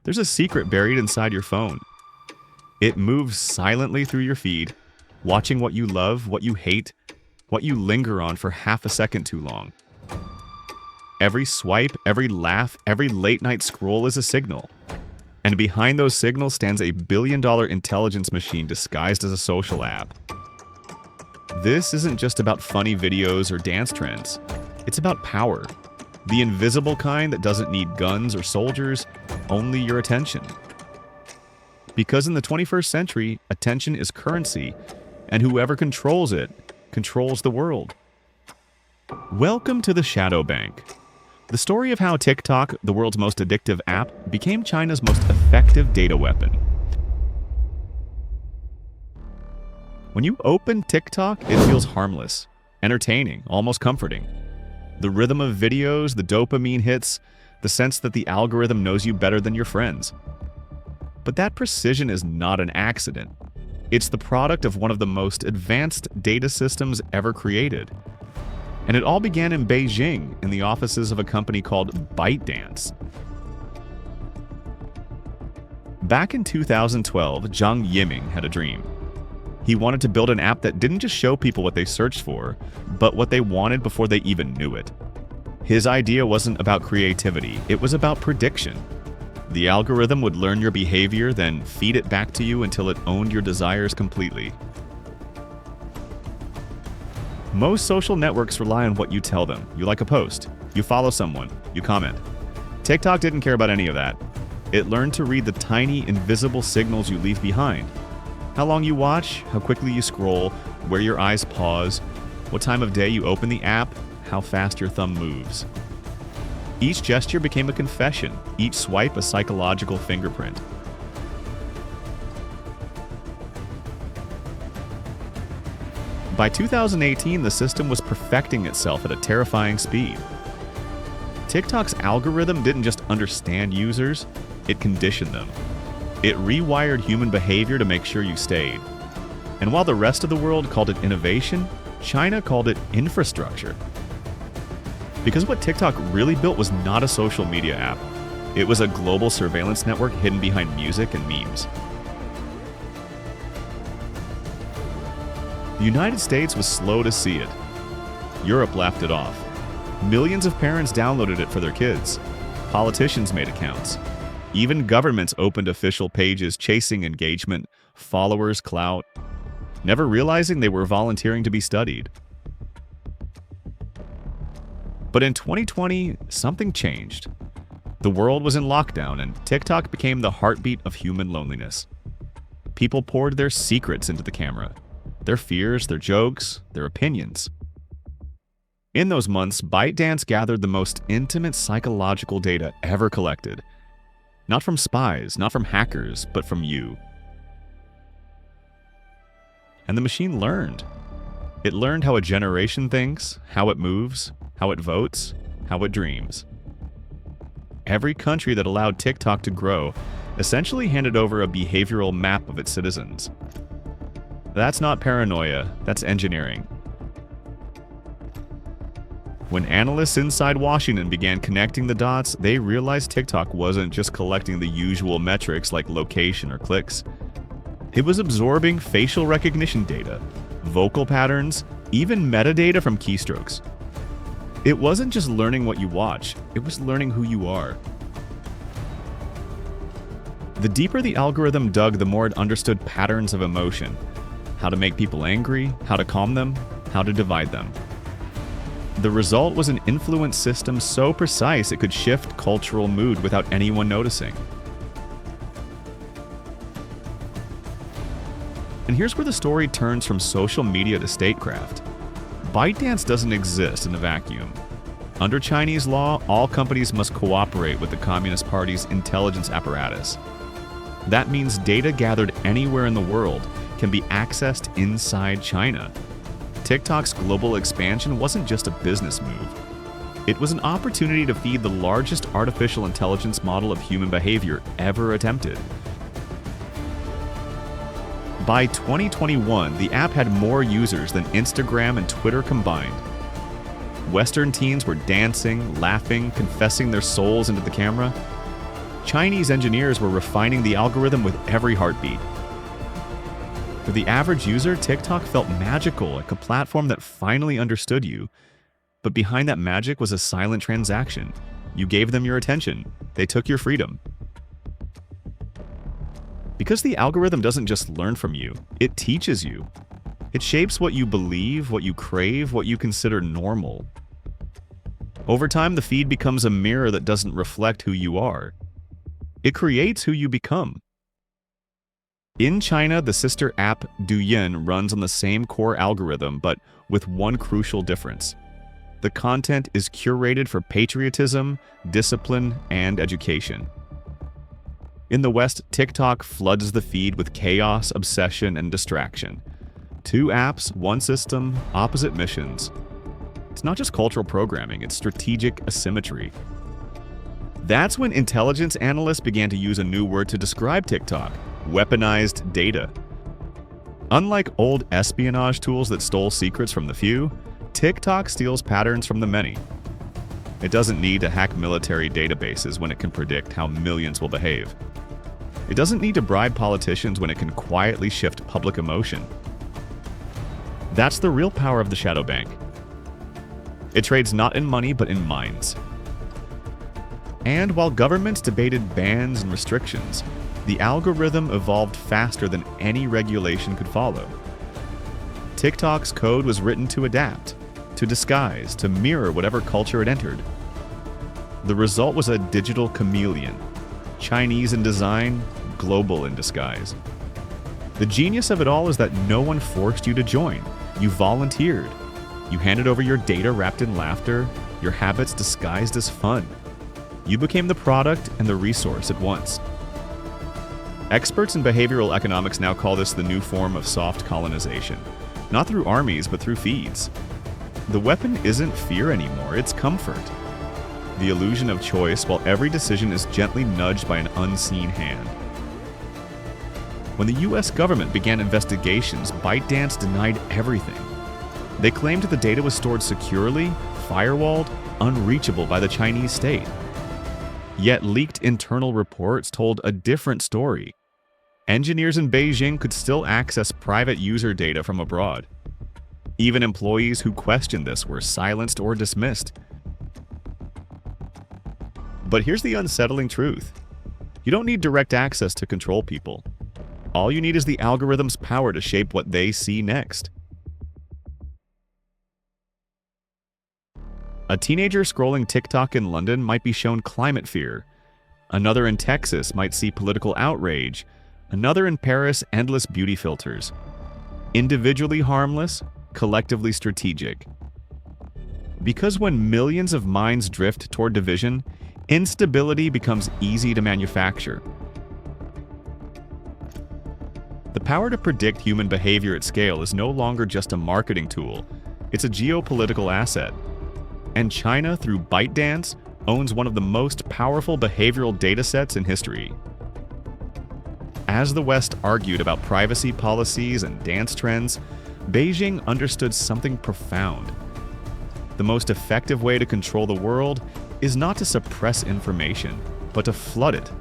There's a secret buried inside your phone. It moves silently through your feed, watching what you love, what you hate, what you linger on for half a second too long. Every swipe, every laugh, every late-night scroll is a signal. And behind those signals stands a billion-dollar intelligence machine disguised as a social app. This isn't just about funny videos or dance trends. It's about power. The invisible kind that doesn't need guns or soldiers, only your attention. Because in the 21st century, attention is currency, and whoever controls it, controls the world. Welcome to the Shadow Bank. The story of how TikTok, the world's most addictive app, became China's most effective data weapon. When you open TikTok, it feels harmless, entertaining, almost comforting. The rhythm of videos, the dopamine hits, the sense that the algorithm knows you better than your friends. But that precision is not an accident. It's the product of one of the most advanced data systems ever created. And it all began in Beijing, in the offices of a company called ByteDance. Back in 2012, Zhang Yiming had a dream. He wanted to build an app that didn't just show people what they searched for, but what they wanted before they even knew it. His idea wasn't about creativity, it was about prediction. The algorithm would learn your behavior, then feed it back to you until it owned your desires completely. Most social networks rely on what you tell them. You like a post, you follow someone, you comment. TikTok didn't care about any of that. It learned to read the tiny, invisible signals you leave behind. How long you watch, how quickly you scroll, where your eyes pause, what time of day you open the app, how fast your thumb moves. Each gesture became a confession, each swipe a psychological fingerprint. By 2018, the system was perfecting itself at a terrifying speed. TikTok's algorithm didn't just understand users, it conditioned them. It rewired human behavior to make sure you stayed. And while the rest of the world called it innovation, China called it infrastructure. Because what TikTok really built was not a social media app. It was a global surveillance network hidden behind music and memes. The United States was slow to see it. Europe laughed it off. Millions of parents downloaded it for their kids. Politicians made accounts. Even governments opened official pages chasing engagement, followers, clout, never realizing they were volunteering to be studied. But in 2020, something changed. The world was in lockdown, and TikTok became the heartbeat of human loneliness. People poured their secrets into the camera. Their fears, their jokes, their opinions. In those months, ByteDance gathered the most intimate psychological data ever collected. Not from spies, not from hackers, but from you. And the machine learned. It learned how a generation thinks, how it moves, how it votes, how it dreams. Every country that allowed TikTok to grow essentially handed over a behavioral map of its citizens. That's not paranoia, that's engineering. When analysts inside Washington began connecting the dots, they realized TikTok wasn't just collecting the usual metrics like location or clicks. It was absorbing facial recognition data, vocal patterns, even metadata from keystrokes. It wasn't just learning what you watch, it was learning who you are. The deeper the algorithm dug, the more it understood patterns of emotion. How to make people angry, how to calm them, how to divide them. The result was an influence system so precise it could shift cultural mood without anyone noticing. And here's where the story turns from social media to statecraft. ByteDance doesn't exist in a vacuum. Under Chinese law, all companies must cooperate with the Communist Party's intelligence apparatus. That means data gathered anywhere in the world can be accessed inside China. TikTok's global expansion wasn't just a business move. It was an opportunity to feed the largest artificial intelligence model of human behavior ever attempted. By 2021, the app had more users than Instagram and Twitter combined. Western teens were dancing, laughing, confessing their souls into the camera. Chinese engineers were refining the algorithm with every heartbeat. For the average user, TikTok felt magical, like a platform that finally understood you. But behind that magic was a silent transaction. You gave them your attention. They took your freedom. Because the algorithm doesn't just learn from you, it teaches you. It shapes what you believe, what you crave, what you consider normal. Over time, the feed becomes a mirror that doesn't reflect who you are. It creates who you become. In China, the sister app Douyin runs on the same core algorithm, but with one crucial difference. The content is curated for patriotism, discipline, and education. In the West, TikTok floods the feed with chaos, obsession, and distraction. Two apps, one system, opposite missions. It's not just cultural programming, it's strategic asymmetry. That's when intelligence analysts began to use a new word to describe TikTok: weaponized data. Unlike old espionage tools that stole secrets from the few, TikTok steals patterns from the many. It doesn't need to hack military databases when it can predict how millions will behave. It doesn't need to bribe politicians when it can quietly shift public emotion. That's the real power of the shadow bank. It trades not in money, but in minds. And while governments debated bans and restrictions, the algorithm evolved faster than any regulation could follow. TikTok's code was written to adapt, to disguise, to mirror whatever culture it entered. The result was a digital chameleon, Chinese in design, global in disguise. The genius of it all is that no one forced you to join. You volunteered. You handed over your data wrapped in laughter, your habits disguised as fun. You became the product and the resource at once. Experts in behavioral economics now call this the new form of soft colonization, not through armies, but through feeds. The weapon isn't fear anymore, it's comfort. The illusion of choice, while every decision is gently nudged by an unseen hand. When the US government began investigations, ByteDance denied everything. They claimed the data was stored securely, firewalled, unreachable by the Chinese state. Yet leaked internal reports told a different story. Engineers in Beijing could still access private user data from abroad. Even employees who questioned this were silenced or dismissed. But here's the unsettling truth. You don't need direct access to control people. All you need is the algorithm's power to shape what they see next. A teenager scrolling TikTok in London might be shown climate fear. Another in Texas might see political outrage. Another in Paris, endless beauty filters. Individually harmless, collectively strategic. Because when millions of minds drift toward division, instability becomes easy to manufacture. The power to predict human behavior at scale is no longer just a marketing tool. It's a geopolitical asset. And China, through ByteDance, owns one of the most powerful behavioral datasets in history. As the West argued about privacy policies and dance trends, Beijing understood something profound. The most effective way to control the world is not to suppress information, but to flood it.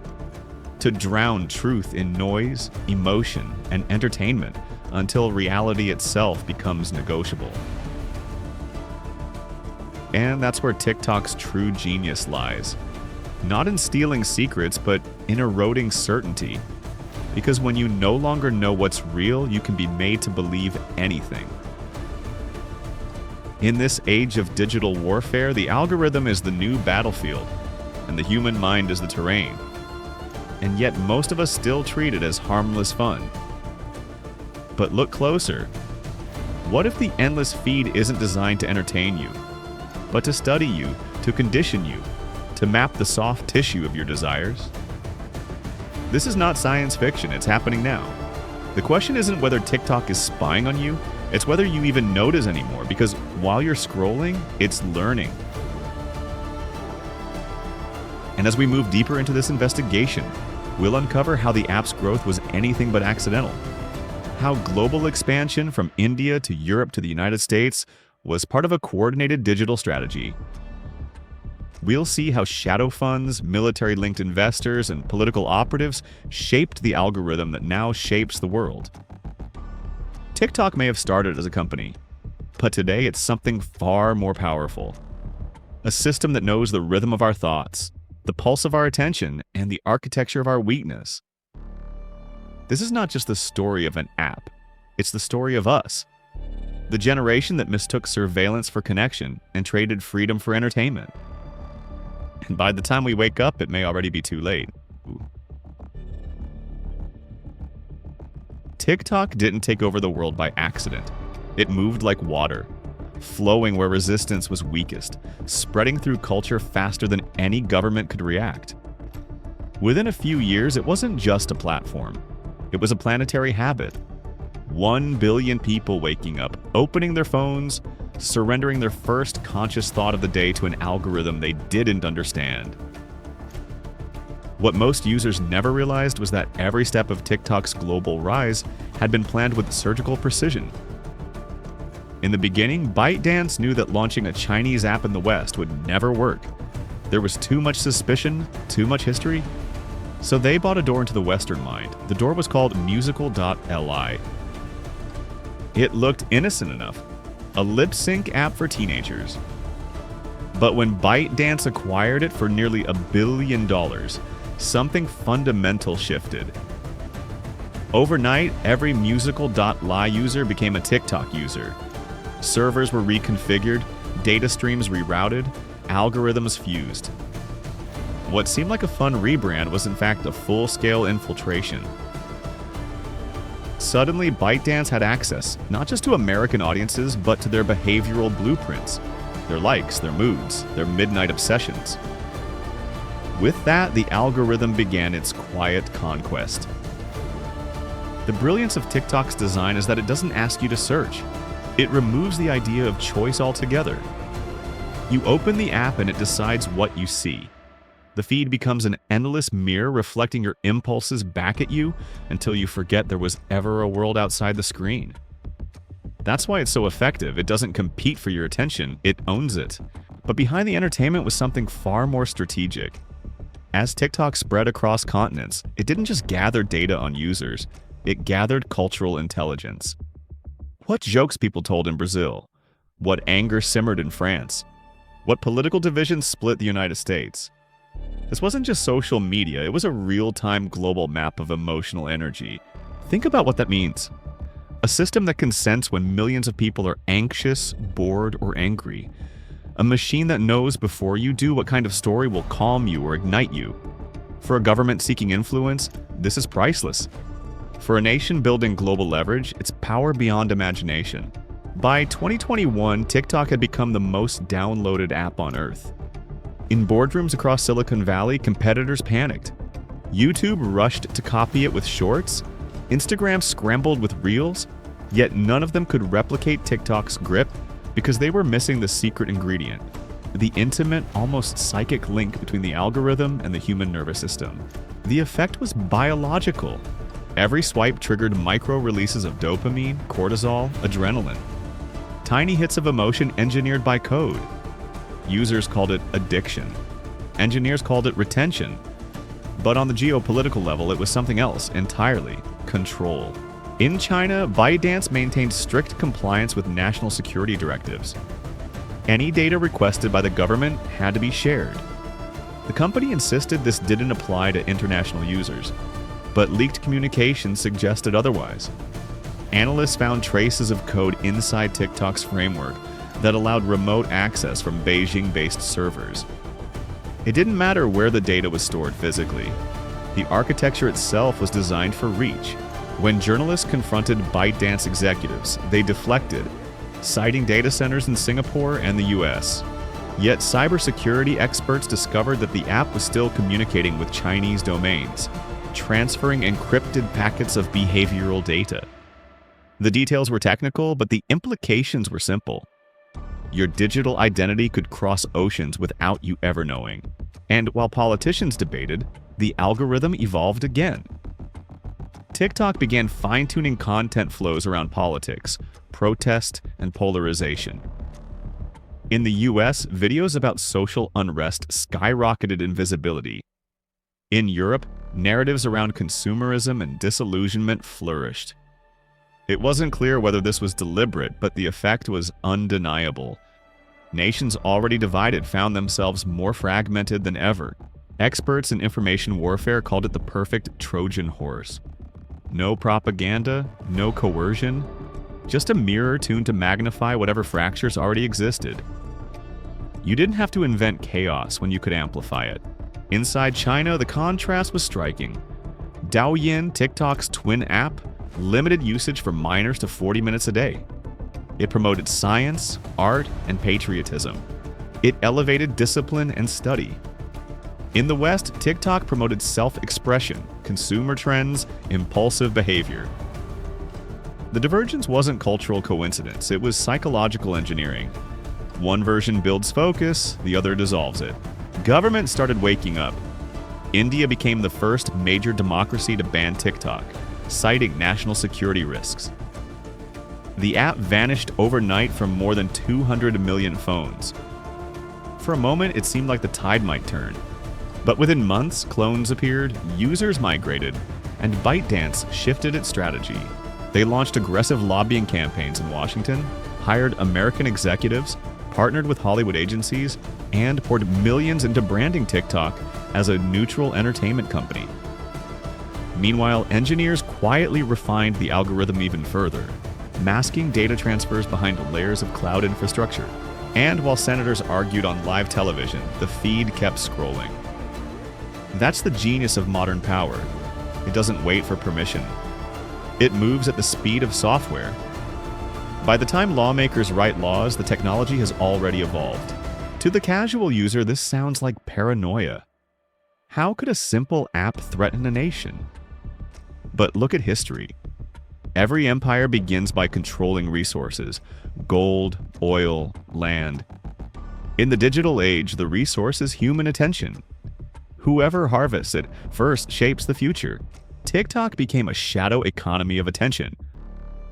To drown truth in noise, emotion, and entertainment until reality itself becomes negotiable. And that's where TikTok's true genius lies. Not in stealing secrets, but in eroding certainty. Because when you no longer know what's real, you can be made to believe anything. In this age of digital warfare, the algorithm is the new battlefield, and the human mind is the terrain. And yet most of us still treat it as harmless fun. But look closer. What if the endless feed isn't designed to entertain you, but to study you, to condition you, to map the soft tissue of your desires? This is not science fiction, it's happening now. The question isn't whether TikTok is spying on you, it's whether you even notice anymore, because while you're scrolling, it's learning. And as we move deeper into this investigation, we'll uncover how the app's growth was anything but accidental. How global expansion from India to Europe to the United States was part of a coordinated digital strategy. We'll see how shadow funds, military-linked investors, and political operatives shaped the algorithm that now shapes the world. TikTok may have started as a company, but today it's something far more powerful. A system that knows the rhythm of our thoughts, the pulse of our attention, and the architecture of our weakness. This is not just the story of an app, it's the story of us. The generation that mistook surveillance for connection and traded freedom for entertainment. And by the time we wake up, it may already be too late. Ooh. TikTok didn't take over the world by accident. It moved like water, flowing where resistance was weakest, spreading through culture faster than any government could react. Within a few years, it wasn't just a platform. It was a planetary habit. 1 billion people waking up, opening their phones, surrendering their first conscious thought of the day to an algorithm they didn't understand. What most users never realized was that every step of TikTok's global rise had been planned with surgical precision. In the beginning, ByteDance knew that launching a Chinese app in the West would never work. There was too much suspicion, too much history. So they bought a door into the Western mind. The door was called musical.li. It looked innocent enough, a lip-sync app for teenagers. But when ByteDance acquired it for nearly $1 billion, something fundamental shifted. Overnight, every musical.li user became a TikTok user. Servers were reconfigured, data streams rerouted, algorithms fused. What seemed like a fun rebrand was in fact a full-scale infiltration. Suddenly, ByteDance had access, not just to American audiences, but to their behavioral blueprints, their likes, their moods, their midnight obsessions. With that, the algorithm began its quiet conquest. The brilliance of TikTok's design is that it doesn't ask you to search. It removes the idea of choice altogether. You open the app and it decides what you see. The feed becomes an endless mirror reflecting your impulses back at you until you forget there was ever a world outside the screen. That's why it's so effective. It doesn't compete for your attention, it owns it. But behind the entertainment was something far more strategic. As TikTok spread across continents, it didn't just gather data on users, it gathered cultural intelligence. What jokes people told in Brazil? What anger simmered in France? What political divisions split the United States? This wasn't just social media, it was a real-time global map of emotional energy. Think about what that means. A system that can sense when millions of people are anxious, bored, or angry. A machine that knows before you do what kind of story will calm you or ignite you. For a government seeking influence, this is priceless. For a nation building global leverage, it's power beyond imagination. By 2021, TikTok had become the most downloaded app on Earth. In boardrooms across Silicon Valley, competitors panicked. YouTube rushed to copy it with Shorts. Instagram scrambled with Reels. Yet none of them could replicate TikTok's grip because they were missing the secret ingredient, the intimate, almost psychic link between the algorithm and the human nervous system. The effect was biological. Every swipe triggered micro-releases of dopamine, cortisol, adrenaline. Tiny hits of emotion engineered by code. Users called it addiction. Engineers called it retention. But on the geopolitical level, it was something else entirely: control. In China, ByteDance maintained strict compliance with national security directives. Any data requested by the government had to be shared. The company insisted this didn't apply to international users, but leaked communications suggested otherwise. Analysts found traces of code inside TikTok's framework that allowed remote access from Beijing-based servers. It didn't matter where the data was stored physically. The architecture itself was designed for reach. When journalists confronted ByteDance executives, they deflected, citing data centers in Singapore and the US. Yet cybersecurity experts discovered that the app was still communicating with Chinese domains, transferring encrypted packets of behavioral data. The details were technical, but the implications were simple. Your digital identity could cross oceans without you ever knowing. And while politicians debated, the algorithm evolved again. TikTok began fine-tuning content flows around politics, protest, and polarization. In the US, videos about social unrest skyrocketed in visibility. In Europe, narratives around consumerism and disillusionment flourished. It wasn't clear whether this was deliberate, but the effect was undeniable. Nations already divided found themselves more fragmented than ever. Experts in information warfare called it the perfect Trojan horse. No propaganda, no coercion, just a mirror tuned to magnify whatever fractures already existed. You didn't have to invent chaos when you could amplify it. Inside China, the contrast was striking. Douyin, TikTok's twin app, limited usage for minors to 40 minutes a day. It promoted science, art, and patriotism. It elevated discipline and study. In the West, TikTok promoted self-expression, consumer trends, impulsive behavior. The divergence wasn't cultural coincidence, it was psychological engineering. One version builds focus, the other dissolves it. Government started waking up. India became the first major democracy to ban TikTok, citing national security risks. The app vanished overnight from more than 200 million phones. For a moment, it seemed like the tide might turn. But within months, clones appeared, users migrated, and ByteDance shifted its strategy. They launched aggressive lobbying campaigns in Washington, hired American executives, partnered with Hollywood agencies, and poured millions into branding TikTok as a neutral entertainment company. Meanwhile, engineers quietly refined the algorithm even further, masking data transfers behind layers of cloud infrastructure. And while senators argued on live television, the feed kept scrolling. That's the genius of modern power. It doesn't wait for permission. It moves at the speed of software. By the time lawmakers write laws, the technology has already evolved. To the casual user, this sounds like paranoia. How could a simple app threaten a nation? But look at history. Every empire begins by controlling resources: gold, oil, land. In the digital age, the resource is human attention. Whoever harvests it first shapes the future. TikTok became a shadow economy of attention.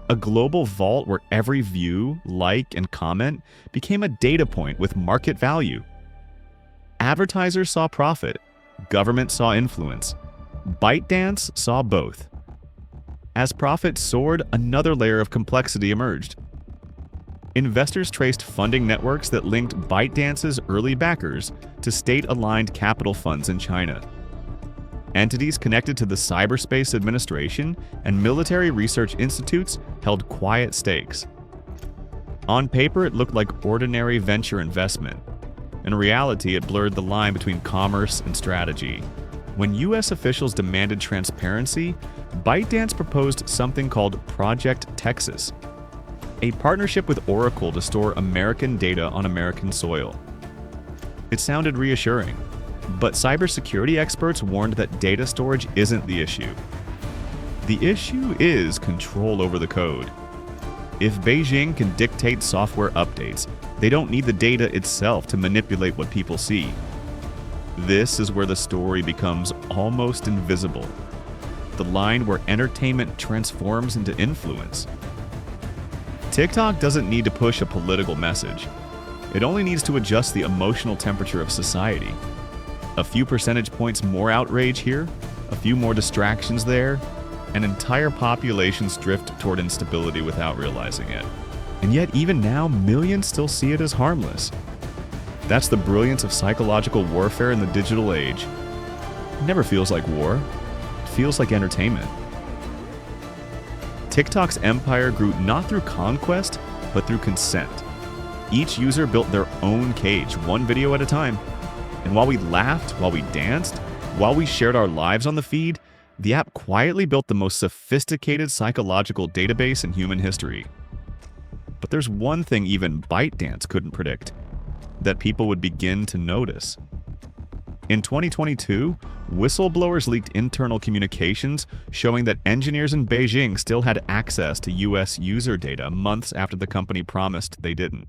A global vault where every view, like, and comment became a data point with market value. Advertisers saw profit. Government saw influence. ByteDance saw both. As profit soared, another layer of complexity emerged. Investors traced funding networks that linked ByteDance's early backers to state-aligned capital funds in China. Entities connected to the Cyberspace Administration and military research institutes held quiet stakes. On paper, it looked like ordinary venture investment. In reality, it blurred the line between commerce and strategy. When US officials demanded transparency, ByteDance proposed something called Project Texas, a partnership with Oracle to store American data on American soil. It sounded reassuring, but cybersecurity experts warned that data storage isn't the issue. The issue is control over the code. If Beijing can dictate software updates, they don't need the data itself to manipulate what people see. This is where the story becomes almost invisible. The line where entertainment transforms into influence. TikTok doesn't need to push a political message. It only needs to adjust the emotional temperature of society. A few percentage points more outrage here, a few more distractions there, and entire populations drift toward instability without realizing it. And yet, even now, millions still see it as harmless. That's the brilliance of psychological warfare in the digital age. It never feels like war. It feels like entertainment. TikTok's empire grew not through conquest, but through consent. Each user built their own cage, one video at a time. And while we laughed, while we danced, while we shared our lives on the feed, the app quietly built the most sophisticated psychological database in human history. But there's one thing even ByteDance couldn't predict: that people would begin to notice. In 2022, whistleblowers leaked internal communications showing that engineers in Beijing still had access to US user data months after the company promised they didn't.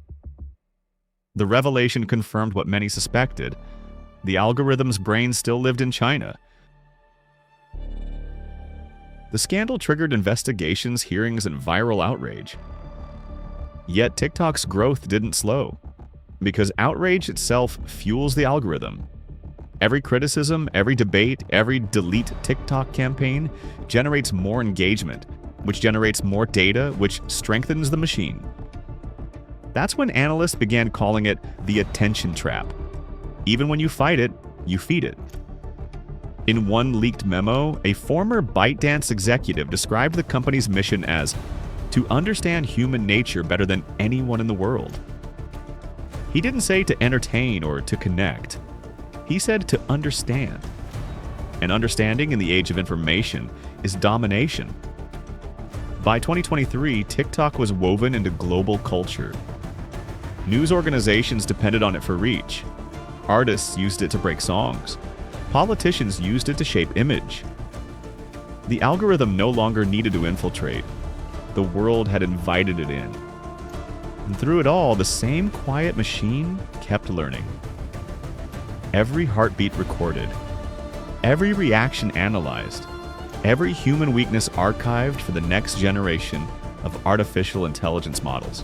The revelation confirmed what many suspected: the algorithm's brain still lived in China. The scandal triggered investigations, hearings, and viral outrage. Yet TikTok's growth didn't slow. Because outrage itself fuels the algorithm. Every criticism, every debate, every delete TikTok campaign generates more engagement, which generates more data, which strengthens the machine. That's when analysts began calling it the attention trap. Even when you fight it, you feed it. In one leaked memo, a former ByteDance executive described the company's mission as to understand human nature better than anyone in the world. He didn't say to entertain or to connect. He said to understand. And understanding in the age of information is domination. By 2023, TikTok was woven into global culture. News organizations depended on it for reach. Artists used it to break songs. Politicians used it to shape image. The algorithm no longer needed to infiltrate. The world had invited it in. And through it all, the same quiet machine kept learning. Every heartbeat recorded. Every reaction analyzed. Every human weakness archived for the next generation of artificial intelligence models.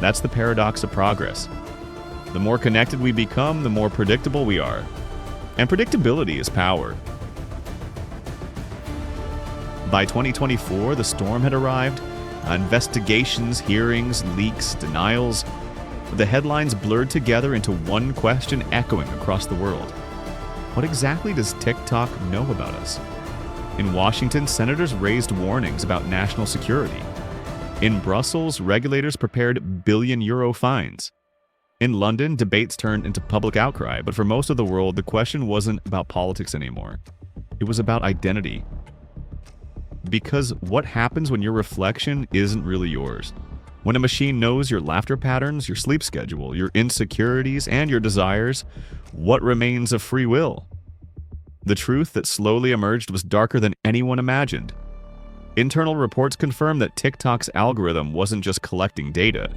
That's the paradox of progress. The more connected we become, the more predictable we are. And predictability is power. By 2024, the storm had arrived. Investigations, hearings, leaks, denials. The headlines blurred together into one question echoing across the world. What exactly does TikTok know about us? In Washington, senators raised warnings about national security. In Brussels, regulators prepared billion-euro fines. In London, debates turned into public outcry, but for most of the world, the question wasn't about politics anymore. It was about identity. Because what happens when your reflection isn't really yours? When a machine knows your laughter patterns, your sleep schedule, your insecurities, and your desires, what remains of free will? The truth that slowly emerged was darker than anyone imagined. Internal reports confirmed that TikTok's algorithm wasn't just collecting data.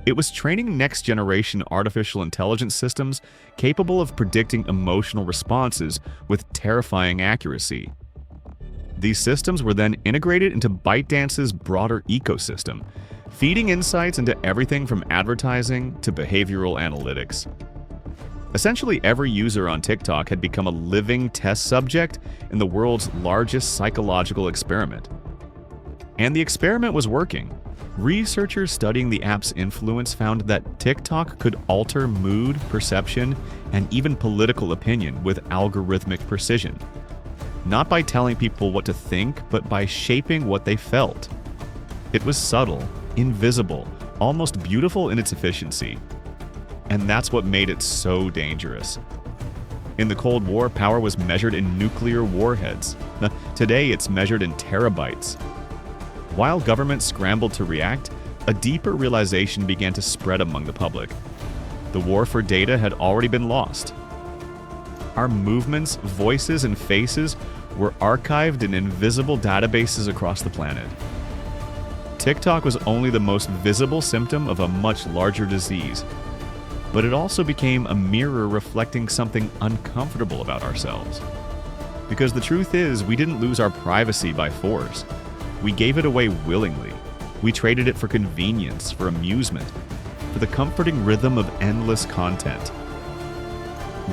It was training next-generation artificial intelligence systems capable of predicting emotional responses with terrifying accuracy. These systems were then integrated into ByteDance's broader ecosystem, feeding insights into everything from advertising to behavioral analytics. Essentially, every user on TikTok had become a living test subject in the world's largest psychological experiment. And the experiment was working. Researchers studying the app's influence found that TikTok could alter mood, perception, and even political opinion with algorithmic precision. Not by telling people what to think, but by shaping what they felt. It was subtle, invisible, almost beautiful in its efficiency. And that's what made it so dangerous. In the Cold War, power was measured in nuclear warheads. Today, it's measured in terabytes. While governments scrambled to react, a deeper realization began to spread among the public. The war for data had already been lost. Our movements, voices, and faces were archived in invisible databases across the planet. TikTok was only the most visible symptom of a much larger disease, but it also became a mirror reflecting something uncomfortable about ourselves. Because the truth is, we didn't lose our privacy by force. We gave it away willingly. We traded it for convenience, for amusement, for the comforting rhythm of endless content.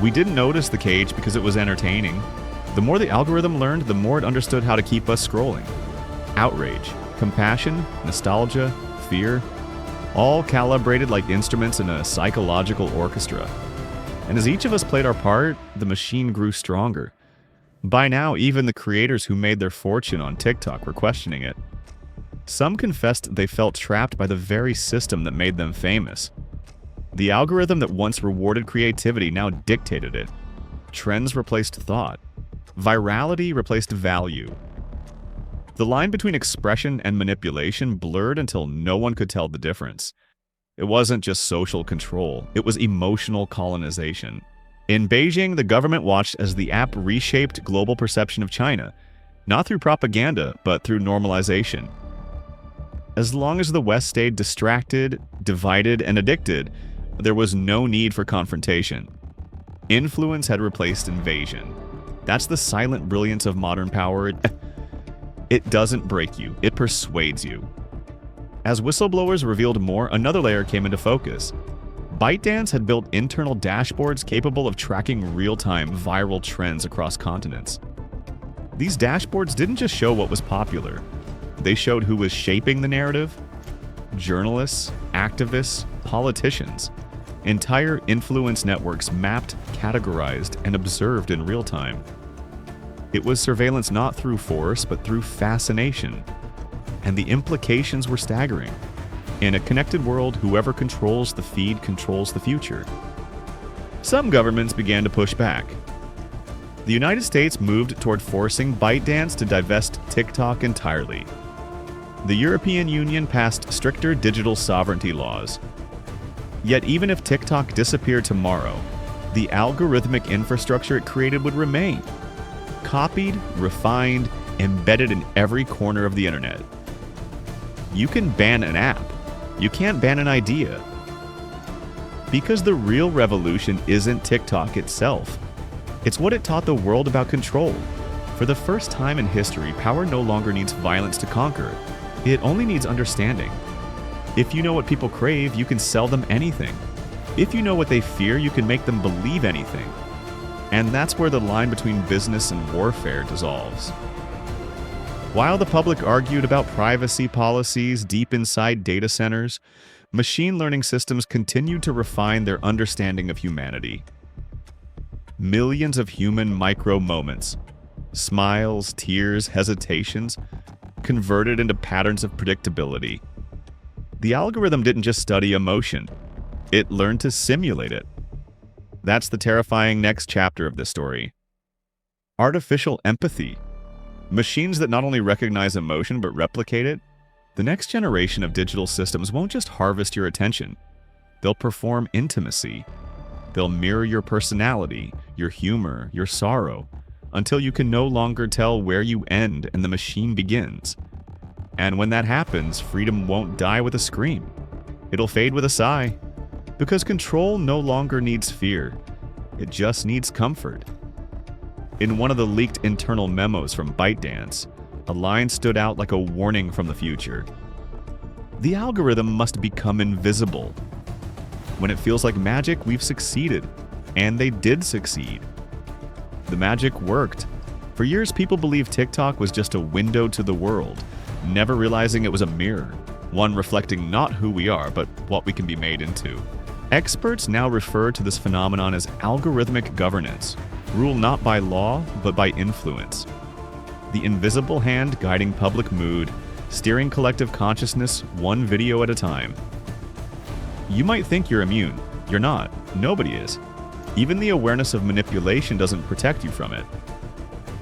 We didn't notice the cage because it was entertaining. The more the algorithm learned, the more it understood how to keep us scrolling. Outrage, compassion, nostalgia, fear, all calibrated like instruments in a psychological orchestra. And as each of us played our part, the machine grew stronger. By now, even the creators who made their fortune on TikTok were questioning it. Some confessed they felt trapped by the very system that made them famous. The algorithm that once rewarded creativity now dictated it. Trends replaced thought. Virality replaced value. The line between expression and manipulation blurred until no one could tell the difference. It wasn't just social control, it was emotional colonization. In Beijing, the government watched as the app reshaped global perception of China, not through propaganda, but through normalization. As long as the West stayed distracted, divided, and addicted, there was no need for confrontation. Influence had replaced invasion. That's the silent brilliance of modern power. It doesn't break you, it persuades you. As whistleblowers revealed more, another layer came into focus. ByteDance had built internal dashboards capable of tracking real-time viral trends across continents. These dashboards didn't just show what was popular. They showed who was shaping the narrative: journalists, activists, politicians. Entire influence networks mapped, categorized, and observed in real time. It was surveillance not through force, but through fascination. And the implications were staggering. In a connected world, whoever controls the feed controls the future. Some governments began to push back. The United States moved toward forcing ByteDance to divest TikTok entirely. The European Union passed stricter digital sovereignty laws. Yet even if TikTok disappeared tomorrow, the algorithmic infrastructure it created would remain. Copied, refined, embedded in every corner of the internet. You can ban an app. You can't ban an idea. Because the real revolution isn't TikTok itself. It's what it taught the world about control. For the first time in history, power no longer needs violence to conquer. It only needs understanding. If you know what people crave, you can sell them anything. If you know what they fear, you can make them believe anything. And that's where the line between business and warfare dissolves. While the public argued about privacy policies deep inside data centers, machine learning systems continued to refine their understanding of humanity. Millions of human micro-moments, smiles, tears, hesitations, converted into patterns of predictability. The algorithm didn't just study emotion, it learned to simulate it. That's the terrifying next chapter of this story. Artificial empathy. Machines that not only recognize emotion but replicate it. The next generation of digital systems won't just harvest your attention. They'll perform intimacy. They'll mirror your personality, your humor, your sorrow, until you can no longer tell where you end and the machine begins. And when that happens, freedom won't die with a scream. It'll fade with a sigh. Because control no longer needs fear. It just needs comfort. In one of the leaked internal memos from ByteDance, a line stood out like a warning from the future. The algorithm must become invisible. When it feels like magic, we've succeeded. And they did succeed. The magic worked. For years, people believed TikTok was just a window to the world, never realizing it was a mirror, one reflecting not who we are, but what we can be made into. Experts now refer to this phenomenon as algorithmic governance, ruled not by law, but by influence. The invisible hand guiding public mood, steering collective consciousness one video at a time. You might think you're immune. You're not. Nobody is. Even the awareness of manipulation doesn't protect you from it.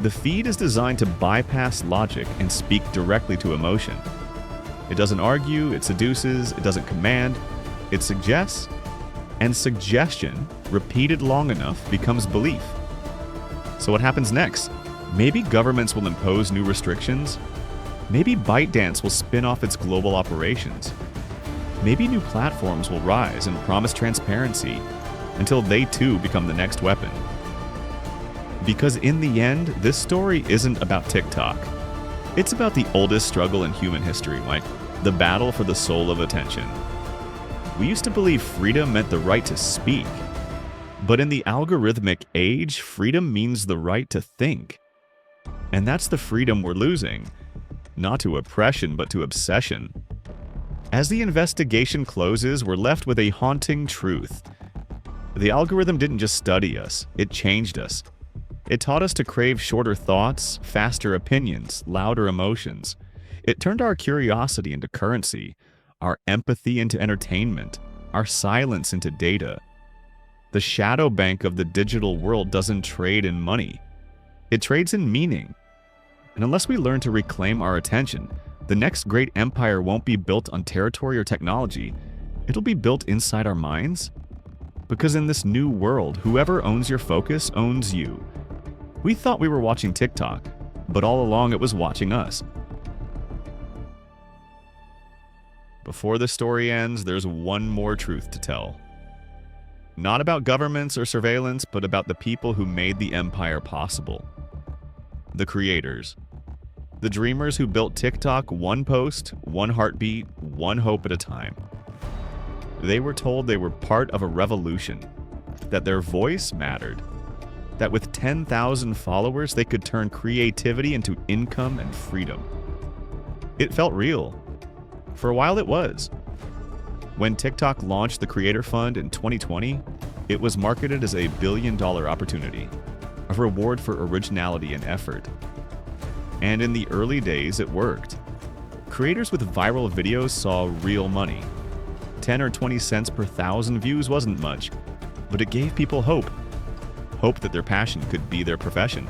The feed is designed to bypass logic and speak directly to emotion. It doesn't argue, it seduces, it doesn't command, it suggests, and suggestion, repeated long enough, becomes belief. So what happens next? Maybe governments will impose new restrictions. Maybe ByteDance will spin off its global operations. Maybe new platforms will rise and promise transparency until they too become the next weapon. Because in the end, this story isn't about TikTok. It's about the oldest struggle in human history, like the battle for the soul of attention. We used to believe freedom meant the right to speak. But in the algorithmic age, freedom means the right to think. And that's the freedom we're losing. Not to oppression, but to obsession. As the investigation closes, we're left with a haunting truth. The algorithm didn't just study us, it changed us. It taught us to crave shorter thoughts, faster opinions, louder emotions. It turned our curiosity into currency, our empathy into entertainment, our silence into data. The shadow bank of the digital world doesn't trade in money. It trades in meaning. And unless we learn to reclaim our attention, the next great empire won't be built on territory or technology. It'll be built inside our minds. Because in this new world, whoever owns your focus owns you. We thought we were watching TikTok, but all along it was watching us. Before the story ends, there's one more truth to tell. Not about governments or surveillance, but about the people who made the empire possible. The creators. The dreamers who built TikTok one post, one heartbeat, one hope at a time. They were told they were part of a revolution, that their voice mattered, that with 10,000 followers they could turn creativity into income and freedom. It felt real. For a while it was. When TikTok launched the Creator Fund in 2020, it was marketed as a billion-dollar opportunity, a reward for originality and effort. And in the early days, it worked. Creators with viral videos saw real money. 10 or 20 cents per 1,000 views wasn't much, but it gave people hope. Hope that their passion could be their profession.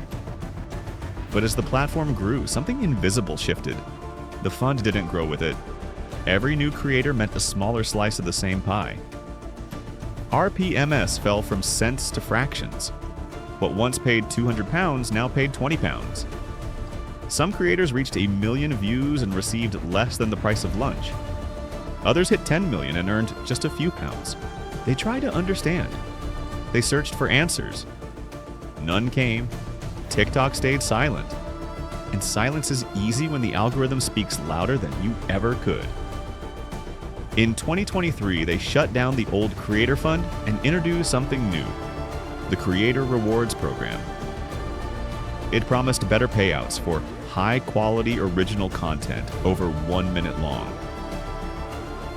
But as the platform grew, something invisible shifted. The fund didn't grow with it. Every new creator meant a smaller slice of the same pie. RPMS fell from cents to fractions. What once paid £200 now paid £20. Some creators reached 1 million views and received less than the price of lunch. Others hit 10 million and earned just a few pounds. They tried to understand. They searched for answers. None came. TikTok stayed silent. And silence is easy when the algorithm speaks louder than you ever could. In 2023, they shut down the old Creator Fund and introduced something new, the Creator Rewards Program. It promised better payouts for high-quality original content over 1 minute long.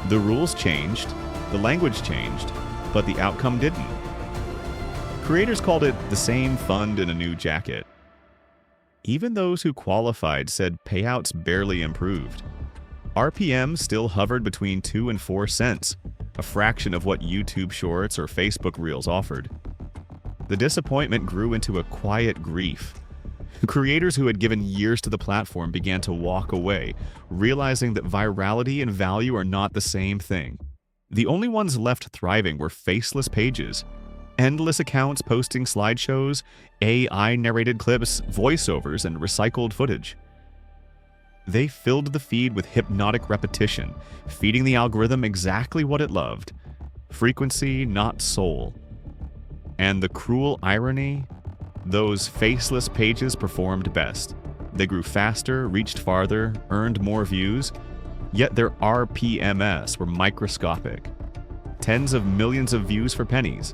The rules changed, the language changed, but the outcome didn't. Creators called it the same fund in a new jacket. Even those who qualified said payouts barely improved. RPM still hovered between 2 and 4 cents, a fraction of what YouTube Shorts or Facebook Reels offered. The disappointment grew into a quiet grief. Creators who had given years to the platform began to walk away, realizing that virality and value are not the same thing. The only ones left thriving were faceless pages, endless accounts posting slideshows, AI-narrated clips, voiceovers, and recycled footage. They filled the feed with hypnotic repetition, feeding the algorithm exactly what it loved: frequency, not soul. And the cruel irony? Those faceless pages performed best. They grew faster, reached farther, earned more views, yet their RPMS were microscopic. Tens of millions of views for pennies.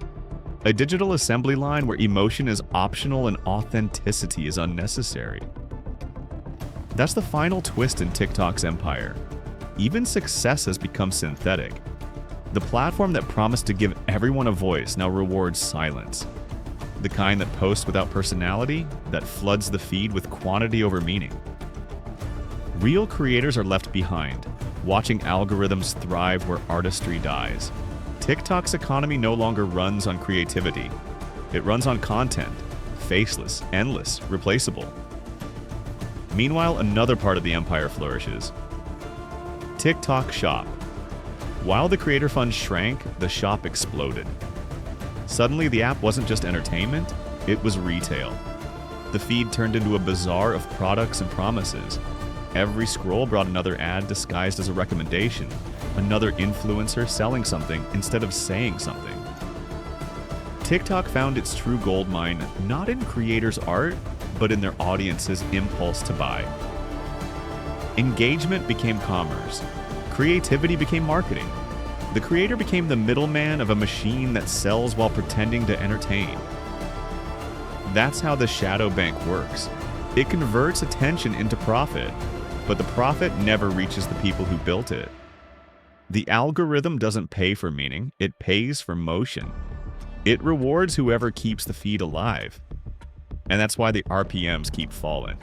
A digital assembly line where emotion is optional and authenticity is unnecessary. That's the final twist in TikTok's empire. Even success has become synthetic. The platform that promised to give everyone a voice now rewards silence. The kind that posts without personality, that floods the feed with quantity over meaning. Real creators are left behind, watching algorithms thrive where artistry dies. TikTok's economy no longer runs on creativity. It runs on content, faceless, endless, replaceable. Meanwhile, another part of the empire flourishes. TikTok Shop. While the Creator Fund shrank, the shop exploded. Suddenly, the app wasn't just entertainment, it was retail. The feed turned into a bazaar of products and promises. Every scroll brought another ad disguised as a recommendation, another influencer selling something instead of saying something. TikTok found its true goldmine not in creators' art, but in their audience's impulse to buy. Engagement became commerce. Creativity became marketing. The creator became the middleman of a machine that sells while pretending to entertain. That's how the shadow bank works. It converts attention into profit, but the profit never reaches the people who built it. The algorithm doesn't pay for meaning, it pays for motion. It rewards whoever keeps the feed alive. And that's why the RPMs keep falling.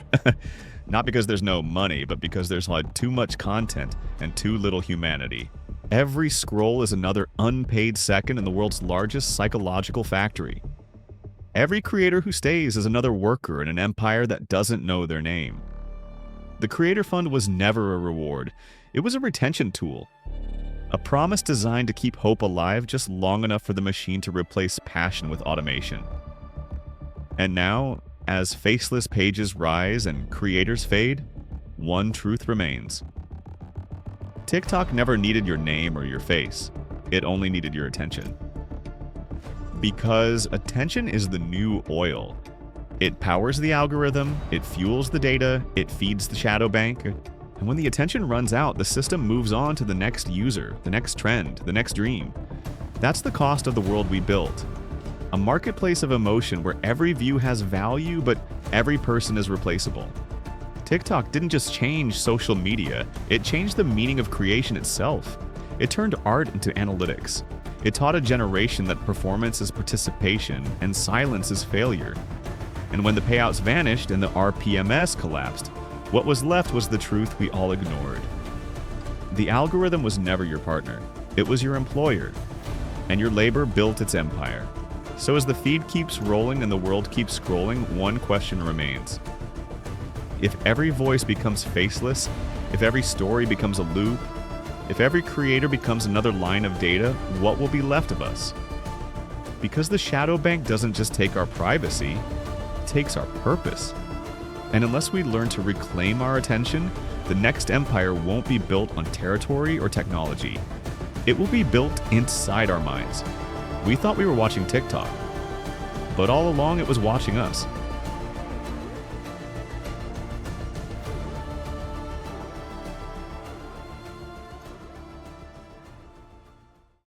Not because there's no money, but because there's too much content and too little humanity. Every scroll is another unpaid second in the world's largest psychological factory. Every creator who stays is another worker in an empire that doesn't know their name. The Creator Fund was never a reward. It was a retention tool. A promise designed to keep hope alive just long enough for the machine to replace passion with automation. And now, as faceless pages rise and creators fade, one truth remains. TikTok never needed your name or your face. It only needed your attention. Because attention is the new oil. It powers the algorithm, it fuels the data, it feeds the shadow bank, And when the attention runs out, the system moves on to the next user, the next trend, the next dream. That's the cost of the world we built. A marketplace of emotion where every view has value, but every person is replaceable. TikTok didn't just change social media, it changed the meaning of creation itself. It turned art into analytics. It taught a generation that performance is participation and silence is failure. And when the payouts vanished and the RPMS collapsed, what was left was the truth we all ignored. The algorithm was never your partner, it was your employer. And your labor built its empire. So as the feed keeps rolling and the world keeps scrolling, one question remains. If every voice becomes faceless, if every story becomes a loop, if every creator becomes another line of data, what will be left of us? Because the shadow bank doesn't just take our privacy, it takes our purpose. And unless we learn to reclaim our attention, the next empire won't be built on territory or technology. It will be built inside our minds. We thought we were watching TikTok, but all along it was watching us.